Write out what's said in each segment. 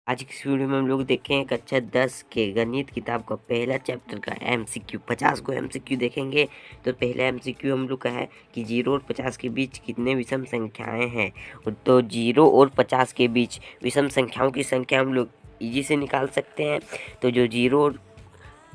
आज की इस वीडियो में हम लोग देखेंगे कक्षा 10 के गणित किताब का पहला चैप्टर का एमसीक्यू 50 को एमसीक्यू देखेंगे। तो पहला एमसीक्यू हम लोग का है कि 0 और 50 के बीच कितने विषम संख्याएं हैं। तो 0 और 50 के बीच विषम संख्याओं की संख्या हम लोग इजी से निकाल सकते हैं। तो जो 0 और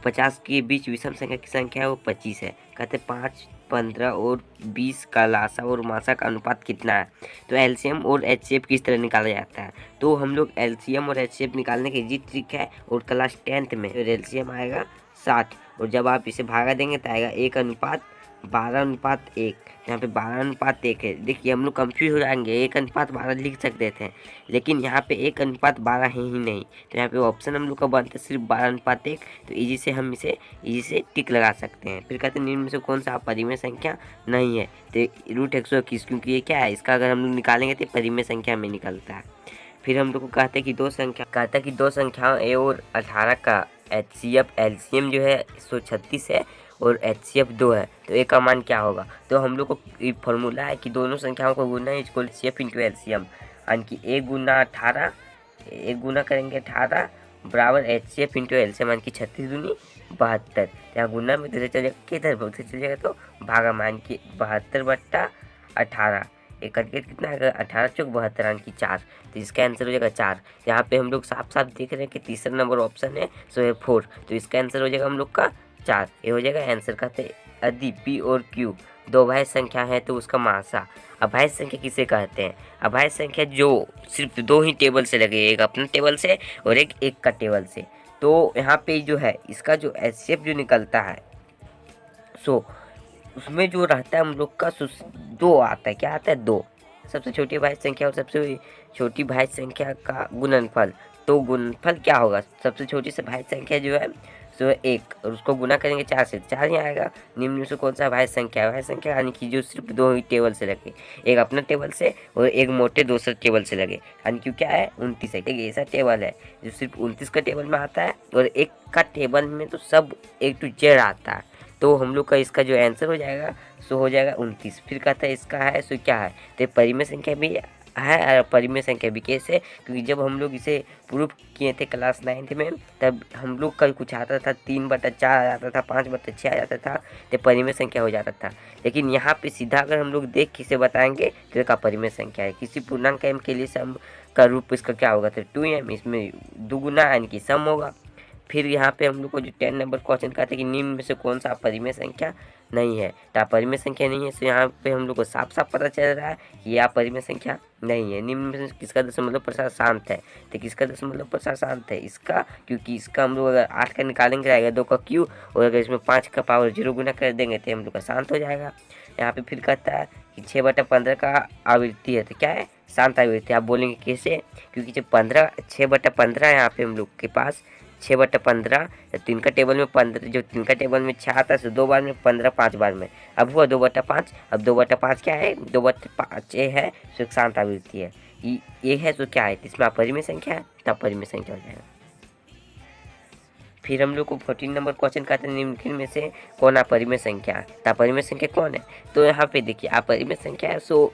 50 के बीच विषम संख्या की संख्या है वो 25 है। कहते 5, 15 और 20 का लासा और मासा का अनुपात कितना है। तो एलसीएम और एचसीएफ किस तरह निकाला जाता है। तो हम लोग एलसीएम और एचसीएफ निकालने की जी ट्रिक है। और क्लास 10th में एलसीएम आएगा 60 और जब आप इसे भागा देंगे तो आएगा 1:12:1। यहाँ पे 12:1 है। देखिए हम लोग कंफ्यूज हो जाएंगे, 1:12 लिख सकते थे लेकिन यहाँ पे 1:12 है ही नहीं। तो यहाँ पे ऑप्शन हम लोग का बनता है सिर्फ 12:1। तो इजी से हम इसे इजी से टिक लगा सकते हैं। फिर कहते हैं निम्न में से कौन सा परिमेय संख्या नहीं है। तो √121, क्योंकि ये क्या है, इसका अगर हम लोग निकालेंगे तो परिमेय संख्या में निकलता है। फिर हम लोग को कहते हैं कि दो संख्याओं ए और 18 का एचसीएफ एलसीएम जो है 136 है और एचसीएफ 2 है। तो ए का मान क्या होगा। तो हम लोग को फॉर्मूला है कि दोनों संख्याओं को गुना इक्वल सीएफ इंटू एलसीएम, यानी कि 1 गुना करेंगे 18 बराबर एचसीएफ इंटू एलसीएम, यानी कि 36 दूनी 72। यहाँ गुना में इधर चल जाएगा, किधर उधर चल जाएगा तो भागा, मान की 72/18 एक करके कितना है 18 चौक 72 यानी कि 4। तो इसका आंसर हो जाएगा 4। यहाँ पे हम लोग साफ साफ देख रहे हैं कि तीसरा नंबर ऑप्शन है सो है 4। तो इसका आंसर हो जाएगा हम लोग का 4। ये हो जाएगा आंसर। कहते हैं यदि पी और क्यू दो अभाज्य संख्या है तो उसका मासा। अभाज्य संख्या किसे कहते हैं। अभाज्य संख्या जो सिर्फ दो ही टेबल से लगे, एक अपने टेबल से और एक का टेबल से। तो यहाँ पे जो है इसका जो एचसीएफ जो निकलता है सो उसमें जो रहता है हम लोग का 2 आता है। क्या आता है 2, सबसे छोटी भाज्य संख्या और सबसे छोटी भाज्य संख्या का गुणनफल। तो गुणनफल क्या होगा, सबसे छोटी से भाज्य संख्या जो है सो 1 और उसको गुना करेंगे 4 से, 4 ही आएगा। निम्न में से कौन सा भाज्य संख्या है। भाज्य संख्या यानी कि जो सिर्फ दो ही टेबल से लगे, एक अपना टेबल से और एक मोटे दूसरे टेबल से लगे, यानी कि क्या है 29 है। एक ऐसा टेबल है जो सिर्फ 29 का टेबल में आता है और एक का टेबल में तो सब A to Z आता है। तो हम लोग का इसका जो आंसर हो जाएगा सो हो जाएगा 29। फिर कहता है इसका है सो क्या है, तो परिमेय संख्या भी है और परिमेय संख्या भी। कैसे, क्योंकि जब हम लोग इसे प्रूफ किए थे क्लास 9th में तब हम लोग का कुछ आता था 3/4 आ जाता था, 5/6 आ जाता था, तो परिमेय संख्या हो जाता था। लेकिन यहाँ पे सीधा अगर हम लोग देख के इसे बताएंगे तो इसका परिमेय संख्या है। किसी पूर्णांक m के लिए सम का रूप इसका क्या होगा, तो 2m, इसमें दुगुना यानी कि सम होगा। फिर यहाँ पे हम लोग को जो 10 नंबर क्वेश्चन कहते हैं कि निम्न में से कौन सा अपरिमेय संख्या नहीं है। तो अपरिमेय संख्या नहीं है, तो यहाँ पे हम लोग को साफ साफ पता चल रहा है कि यह अपरिमेय संख्या नहीं है। निम्न में से किसका दशमलव प्रसार शांत है, तो किसका दशमलव प्रसार शांत है इसका, क्योंकि इसका हम लोग अगर 8 का निकालेंगे आएगा 2 का क्यू और अगर इसमें 5 का पावर 0 गुना कर देंगे तो हम लोग का शांत हो जाएगा। यहाँ पे फिर कहता है कि 6/15 का आवृत्ति है, तो क्या है शांत आवृत्ति। आप बोलेंगे कैसे, क्योंकि जब 6/15 यहाँ पे हम लोग के पास 6/15 तीन का टेबल में 15, जो तीन का टेबल में 6 आता है 2 बार में 15 5 बार में, अब हुआ 2/5। अब 2/5 क्या है, 2/5 ये है तो एक शांत आवृत्ति है। ये है तो क्या है, इसमें अपरिमेय संख्या है, तब परिमेय संख्या हो जाएगा। फिर हम लोग को 14 नंबर क्वेश्चन कहते हैं निम्नलिखित में से कौन अपरिमेय संख्या है। तो अपरिमेय संख्या कौन है, तो यहाँ पे देखिए अपरिमेय संख्या है सो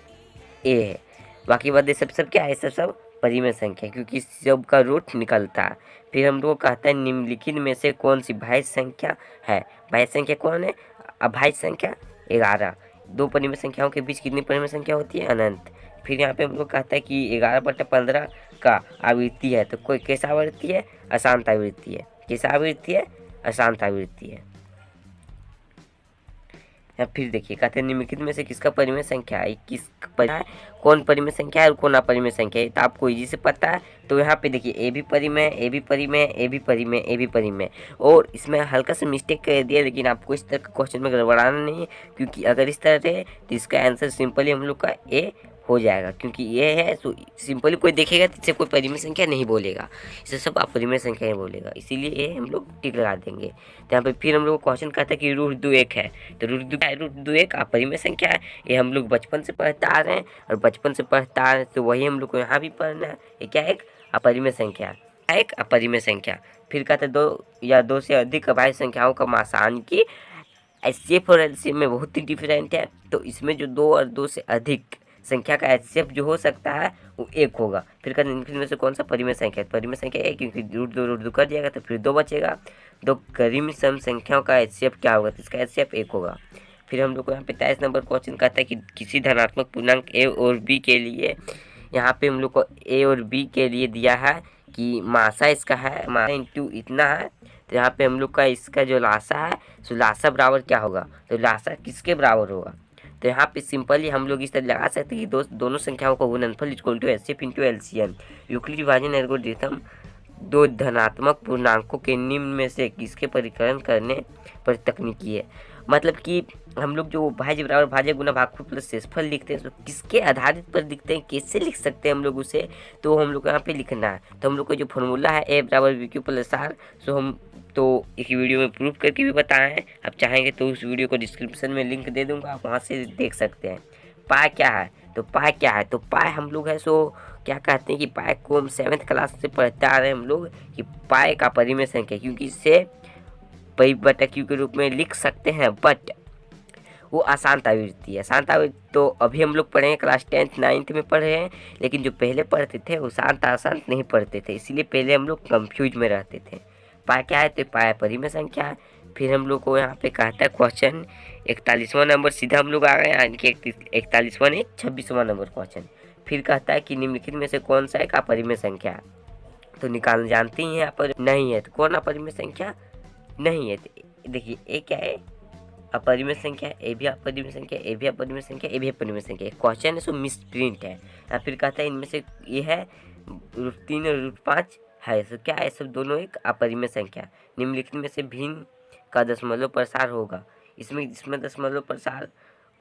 ए है, बाकी बात सब क्या है, सब परिमेय संख्या, क्योंकि सब का रूट निकलता है। फिर हम लोग कहते हैं निम्नलिखित में से कौन सी भाज्य संख्या है। भाज्य संख्या कौन है, अभाज्य संख्या 11। दो परिमेय संख्याओं के बीच कितनी परिमेय संख्या होती है, अनंत। फिर यहाँ पे हम लोग कहता है कि 11/15 का आवृत्ति है, तो कोई कैसा आवृत्ति है, अशांत आवृत्ति है। कैसा आवृत्ति है, अशांत आवृत्ति है। या फिर देखिए कहते हैं निम्नलिखित में से किसका परिमेय संख्या है, कौन परिमेय संख्या है और कौन अपरिमेय संख्या है। तो आपको इजी से पता है। तो यहाँ पे देखिए ए भी परिमेय, ए भी परिमेय, ए भी परिमेय, ए भी परिमेय। और इसमें हल्का सा मिस्टेक कर दिया, लेकिन आपको इस तरह का क्वेश्चन में गड़बड़ाना नहीं है, क्योंकि अगर इस तरह रहे तो इसका आंसर सिंपली हम लोग का ए हो जाएगा। क्योंकि ये है तो सिंपली कोई देखेगा तो इससे कोई परिमेय संख्या नहीं बोलेगा, इसे सब अपरिमेय संख्या ही बोलेगा, इसीलिए ये हम लोग टिक लगा देंगे। तो यहाँ पे फिर हम लोग क्वेश्चन कहता है कि √2 है, तो √2 अपरिमेय संख्या है। ये हम लोग बचपन से पढ़ते आ रहे हैं और बचपन से पढ़ते आ रहे हैं, तो वही हम लोग को यहाँ भी पढ़ना है। ये क्या है, एक अपरिमेय संख्या, एक अपरिमेय संख्या। फिर कहते हैं 2 या 2 से अधिक अभाज्य संख्याओं का मासा, यानी कि एचसीएफ और एलसीएम में बहुत ही डिफरेंट है। तो इसमें जो 2 और 2 से अधिक संख्या का एचसीएफ जो हो सकता है वो 1 होगा। फिर का निम्नलिखित में से कौन सा परिमेय संख्या है? परिमेय संख्या 1, क्योंकि रूट 2 कर दिएगा तो फिर 2 बचेगा। 2 करीबी सम संख्याओं का एचसीएफ क्या होगा? तो इसका एचसीएफ 1 होगा। फिर हम लोग को यहाँ पे 23 नंबर क्वेश्चन कहता है कि किसी धनात्मक पूर्णांक ए और बी के लिए, यहाँ पे हम लोग को ए और बी के लिए दिया है कि मासा इसका है, मासा इंटू इतना है। तो यहाँ पे हम लोग का इसका जो लासा है सो लासा बराबर क्या होगा? तो लासा किसके बराबर होगा? तो यहाँ पे सिंपली हम लोग इस तरह लगा सकते हैं कि दोनों संख्याओं का गुणनफल equal to HCF into LCM. Euclid विभाजन एल्गोरिथम दो धनात्मक पूर्णांकों के निम्न में से किसके परिकलन करने पर तकनीकी है। मतलब कि हम लोग जो भाज्य बराबर भाज्य गुना भागफल प्लस शेषफल लिखते हैं तो किसके आधारित पर लिखते हैं, कैसे लिख सकते हैं हम लोग उसे, तो हम लोग यहाँ पे लिखना है। तो हम लोग का जो फॉर्मूला है ए बराबर बी क्यू प्लस आर, सो हम तो एक वीडियो में प्रूफ करके भी बताए हैं। आप चाहेंगे तो उस वीडियो को डिस्क्रिप्शन में लिंक दे दूंगा, आप वहाँ से देख सकते हैं। पाई क्या है? तो पाई क्या है? तो पाई हम लोग है सो क्या कहते हैं कि पाई को हम 7th क्लास से पढ़ते आ रहे हैं हम लोग कि पाई का परिमेय संख्या, क्योंकि इससे पी बटा क्यू के रूप में लिख सकते हैं, बट वो आसान आवृत्ति है। आसान आवृत्ति तो अभी हम लोग पढ़े हैं क्लास 10th 9th में पढ़े हैं, लेकिन जो पहले पढ़ते थे वो आसान नहीं पढ़ते थे, इसीलिए पहले हम लोग कंफ्यूज में रहते थे। पाई क्या है? तो पाई परिमेय संख्या है। फिर हम लोग को यहाँ पे कहता है क्वेश्चन 41वां नंबर, सीधा हम लोग आ गए यानी कि 41वां नहीं 26वां नंबर क्वेश्चन। फिर कहता है कि निम्नलिखित में से कौन सा एक अपरिमेय संख्या है? तो निकालना जानते ही हैं यहाँ पर, नहीं है तो कौन अपरिमेय संख्या नहीं है? तो देखिए ए क्या है? अपरिमेय संख्या, ए भी अपरिमेय संख्या, ए भी अपरिमेय संख्या, ए भी अपरिमेय संख्या। क्वेश्चन है सो मिस प्रिंट है। या फिर कहता है इनमें से ये है √3 और √5 है, तो क्या है? सब दोनों एक अपरिमेय संख्या। निम्नलिखित में से भिन्न का दशमलव प्रसार होगा, जिसमें दशमलव प्रसार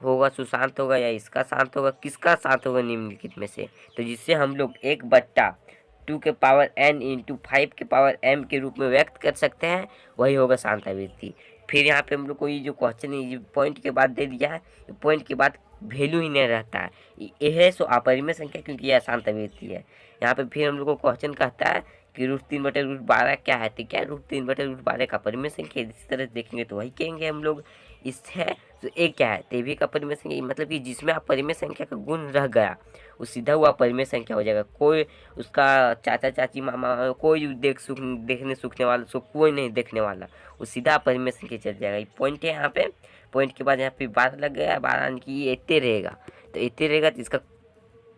होगा सुशांत होगा या इसका शांत होगा? किसका शांत होगा निम्नलिखित में से? तो जिससे हम लोग 1/2 के पावर n इंटू 5 के पावर m के रूप में व्यक्त कर सकते हैं, वही होगा शांत आवृत्ति। फिर यहाँ पे हम लोग को ये जो क्वेश्चन है ये पॉइंट के बाद दे दिया है, पॉइंट के बाद वैल्यू ही नहीं रहता है, ये है सो अपरिमेय संख्या, क्योंकि ये अशांत आवृत्ति है। यहाँ पे फिर हम लोग को क्वेश्चन कहता है कि √3/√12 क्या है? तो क्या √3/√12 का परिमेय संख्या? इसी तरह देखेंगे तो वही कहेंगे हम लोग। इससे तो एक क्या है? तो भी का परिमेय संख्या, मतलब कि जिसमें अपरिमेय संख्या का गुण रह गया वो सीधा हुआ अपरिमेय संख्या हो जाएगा। कोई उसका चाचा चाची मामा कोई देखने सूखने वाला सो कोई नहीं देखने वाला, वो सीधा अपरिमेय संख्या चल जाएगा। ये पॉइंट है यहाँ पे। पॉइंट के बाद यहाँ पे 12 लग गया, 12 यानी कि ये इतने रहेगा, तो इतने रहेगा तो इसका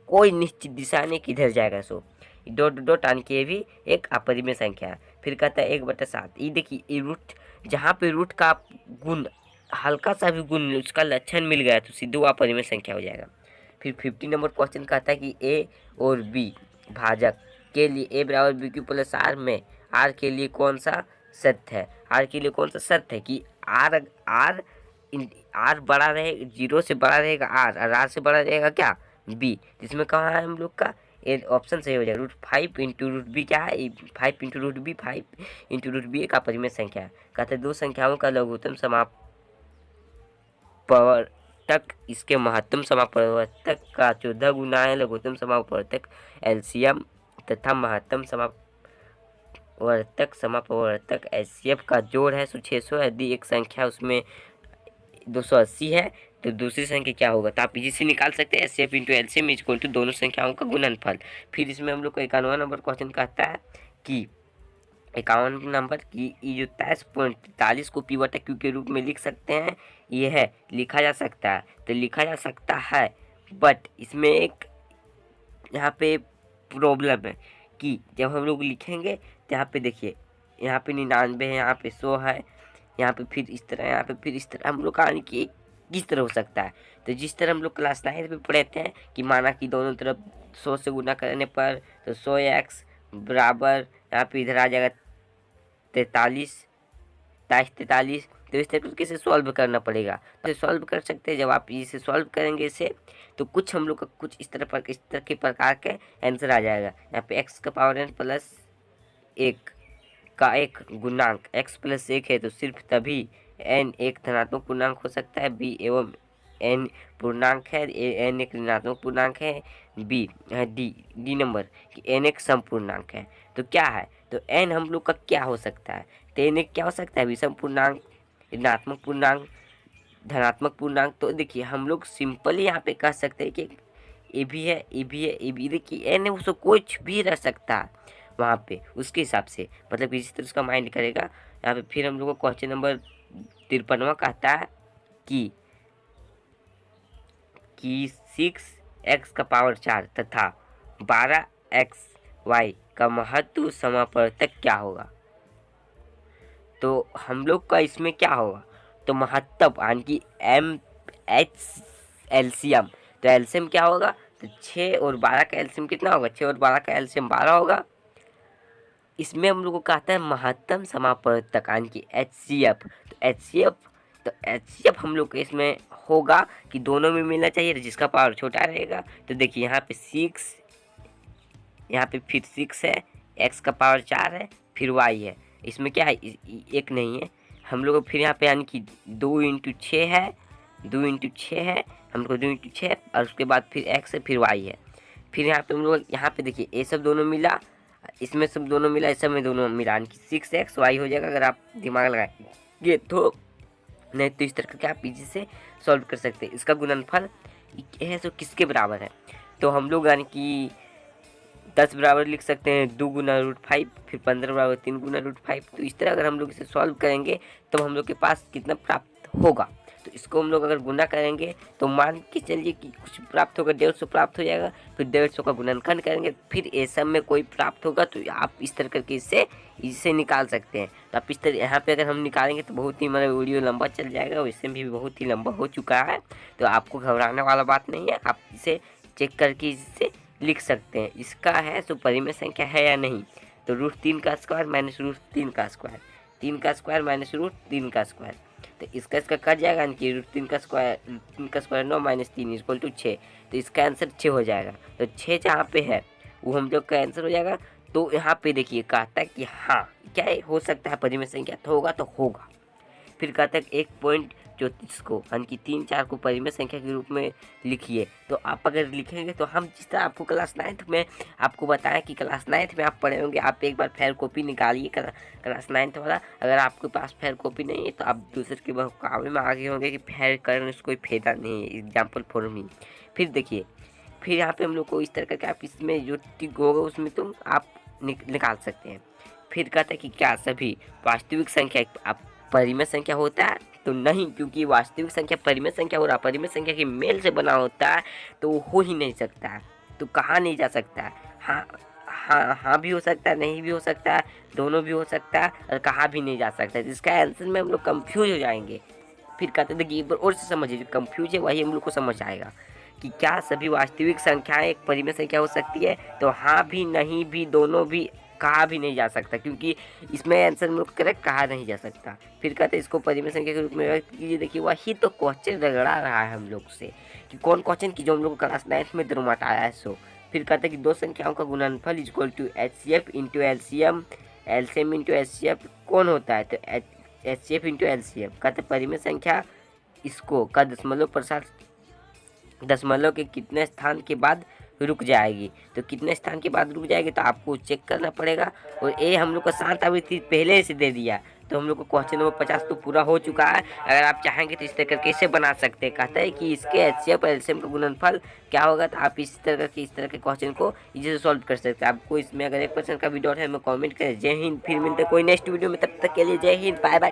कोई निश्चित दिशा नहीं किधर जाएगा। सो डॉट डॉट यानी कि ये भी एक अपरिमेय संख्या है। फिर कहता है 1/7। ये देखिए ये रूट, जहाँ पे रूट का गुण हल्का सा भी गुण उसका लक्षण मिल गया तो सीधे वो अपरिमेय संख्या हो जाएगा। फिर 50 नंबर क्वेश्चन कहता है कि ए और बी भाजक के लिए ए बराबर बी क्यू प्लस आर में आर के लिए कौन सा सत्य है? आर के लिए कौन सा सत्य है कि आर आर आर बड़ा रहे, 0 से बड़ा रहेगा आर, और आर से बड़ा रहेगा क्या? बी। जिसमें कहाँ है हम लोग का ये ऑप्शन सही हो जाएगा। √5 इंटू √b क्या है? 5 इंटू √b, 5 इंटू √b का परिमेय संख्या है। कहते हैं दो संख्याओं का लघुत्तम समापवर्तक इसके महत्तम समापवर्तक का 14 गुना है। लघुत्तम समापवर्तक एलसीएम तथा महत्तम समापवर्तक एचसीएफ का जोड़ है 600। यदि एक संख्या उसमें 280 है तो दूसरी संख्या क्या होगा? तो आप इसी से निकाल सकते हैं HCF into LCM equal to दोनों संख्याओं का गुणनफल। फिर इसमें हम लोग को 51वां नंबर क्वेश्चन कहता है कि 51 नंबर की ये जो 23.43 को p/q के रूप में लिख सकते हैं, ये है लिखा जा सकता है, तो लिखा जा सकता है, बट इसमें एक यहाँ पे प्रॉब्लम है कि जब हम लोग लिखेंगे तो यहाँ पे देखिए यहाँ पे 99 है, यहाँ पे 100 है, यहाँ पे फिर इस तरह, यहाँ पे फिर इस तरह, हम लोग का यानी कि किस तरह हो सकता है? तो जिस तरह हम लोग क्लास 9 में पढ़े थे कि माना कि दोनों तरफ 100 से गुना करने पर तो 100x बराबर यहाँ पे इधर आ जाएगा 43, तो इस तरीके से सॉल्व करना पड़ेगा। तो सॉल्व कर सकते हैं, जब आप इसे सॉल्व करेंगे इसे तो कुछ हम लोग का कुछ इस तरह के प्रकार के आंसर आ जाएगा। यहाँ पे x का पावर n प्लस 1 का एक गुणांक x प्लस 1 है तो सिर्फ तभी n एक धनात्मक पूर्णांक हो सकता है, b एवं n पूर्णांक है, n एक ऋणात्मक पूर्णांक है, b है डी नंबर कि n एक सम पूर्णांक है। तो क्या है? तो n हम लोग का क्या हो सकता है? तो n एक क्या हो सकता है? विषम पूर्णांक, ऋणात्मक पूर्णांक, धनात्मक पूर्णांक। तो देखिए हम लोग सिंपली यहाँ पे कह सकते हैं कि ए भी है, ए भी है, ए भी, देखिए एन है, उसको कुछ भी रह सकता है वहाँ पे उसके हिसाब से, मतलब इसी तरह उसका माइंड करेगा। यहाँ पे फिर हम लोग को क्वेश्चन नंबर 53वां कहता है कि 6x का पावर 4 तथा 12xy का महत्व समापवर्तक क्या होगा। तो हम लोग का इसमें क्या होगा, तो महत्व यानी कि एम एच एलसीएम, तो एलसीएम क्या होगा, तो 6 और 12 का एलसीएम कितना होगा, 6 और 12 का एलसीएम 12 होगा। इसमें हम लोग को कहता है महत्तम समापवर्तक यानी कि एचसीएफ। तो एचसीएफ हम लोग के इसमें होगा कि दोनों में मिलना चाहिए, जिसका पावर छोटा रहेगा। तो देखिए यहाँ पे 6, यहाँ पे फिर 6 है, एक्स का पावर 4 है, फिर वाई है, इसमें क्या है, एक नहीं है हम लोग को। फिर यहाँ पे यानी कि 2 इंटू 6 है, 2 इंटू 6 है, हम लोग को 2 इंटू 6 और उसके बाद फिर एक्स है, फिर वाई है। फिर यहाँ पे हम लोग यहाँ पे देखिए ये सब दोनों मिला, इसमें सब दोनों मिला, इस सब में दोनों मिला, यानी कि 6xy हो जाएगा अगर आप दिमाग लगाएंगे तो। नहीं तो इस तरह का आप इजी से सॉल्व कर सकते हैं। इसका गुणनफल है तो किसके बराबर है, तो हम लोग यानी कि 10 बराबर लिख सकते हैं 2 गुना √5, फिर 15 बराबर 3 गुना √5। तो इस तरह अगर हम लोग इसे सॉल्व करेंगे तो हम लोग के पास कितना प्राप्त होगा, तो इसको हम लोग अगर गुना करेंगे तो मान के चलिए कि कुछ प्राप्त होगा, 150 प्राप्त हो जाएगा। फिर 150 का गुणनखंड करेंगे, फिर ये सब में कोई प्राप्त होगा, तो आप इस तरह करके इससे निकाल सकते हैं। तो आप इस तरह यहाँ पे अगर हम निकालेंगे तो बहुत ही मतलब वीडियो लंबा चल जाएगा, और इससे भी बहुत ही लंबा हो चुका है। तो आपको घबराने वाला बात नहीं है, आप इसे चेक करके इससे लिख सकते हैं। इसका है सो परिमेय संख्या है या नहीं, तो √3 का स्क्वायर माइनस √3 का स्क्वायर, 3 का स्क्वायर माइनस √3 का स्क्वायर, तो इसका कट जाएगा कि √3 का स्क्वायर 9 माइनस 3 इक्वल टू 6। तो इसका आंसर 6 हो जाएगा। तो 6 जहाँ पे है वो हम लोग का आंसर हो जाएगा। तो यहाँ पे देखिए कहता है कि हाँ क्या हो सकता है परिमेय संख्या, तो होगा तो होगा। फिर कहता है 1.34 को यानी कि 3 4 को परिमेय संख्या के रूप में लिखिए। तो आप अगर लिखेंगे तो हम जिस तरह आपको क्लास 9th में आपको बताया कि क्लास 9th में आप पढ़े होंगे, आप एक बार फेयर कॉपी निकालिए क्लास 9th वाला। अगर आपके पास फेयर कॉपी नहीं है तो आप दूसरे के मुकाबले में आगे होंगे कि फेयर करने से कोई फायदा नहीं है, एग्जाम्पल फॉर मी। फिर देखिए फिर यहाँ पे हम लोग को इस तरह का आप इसमें जो टिक होगा उसमें तुम आप निकाल सकते हैं। फिर कहता है कि क्या सभी वास्तविक संख्या आप परिमेय संख्या होता है, तो नहीं, क्योंकि वास्तविक संख्या परिमेय संख्या हो रहा, परिमेय संख्या के मेल से बना होता है, तो वो हो ही नहीं सकता है। तो कहा नहीं जा सकता है, हाँ भी हो सकता है, नहीं भी हो सकता है, दोनों भी हो सकता है, और कहा भी नहीं जा सकता है। इसका आंसर में हम लोग कंफ्यूज हो जाएंगे। फिर कहते हैं देखिए एक बार और से समझिए, जो कंफ्यूज है वही हम लोग को समझ आएगा कि क्या सभी वास्तविक संख्याएं एक परिमेय संख्या हो सकती है, तो हाँ भी नहीं भी दोनों भी, कहा भी नहीं जा सकता, क्योंकि इसमें आंसर में लोग करेक्ट कहा नहीं जा सकता। फिर कहते हैं इसको परिमेय संख्या के रूप में व्यक्त कीजिए। देखिए वही तो क्वेश्चन रगड़ा रहा है हम लोग से कि कौन क्वेश्चन की जो हम लोग को क्लास 9th में दरमाट आया है। सो फिर कहते हैं कि दो संख्याओं का गुणनफल equal to HCF into LCM, LCM into HCF कौन होता है, तो HCF इंटू LCM। कहते परिमेय संख्या इसको का दशमलव के कितने स्थान के बाद रुक जाएगी, तो कितने स्थान के बाद रुक जाएगी तो आपको चेक करना पड़ेगा। और ये हम लोग को शांत आवृत्ति पहले से दे दिया, तो हम लोग को क्वेश्चन नंबर 50 तो पूरा हो चुका है। अगर आप चाहेंगे तो इस तरह करके इसे बना सकते हैं। कहता है कि इसके HCF और LCM का गुणनफल क्या होगा, तो आप इस तरह के क्वेश्चन को इजी से सॉल्व कर सकते हैं। आपको इसमें अगर 1% का भी डाउट है मैं कमेंट करें। जय हिंद, फिर मिलते हैं कोई नेक्स्ट वीडियो में, तब तक के लिए जय हिंद, बाय बाय।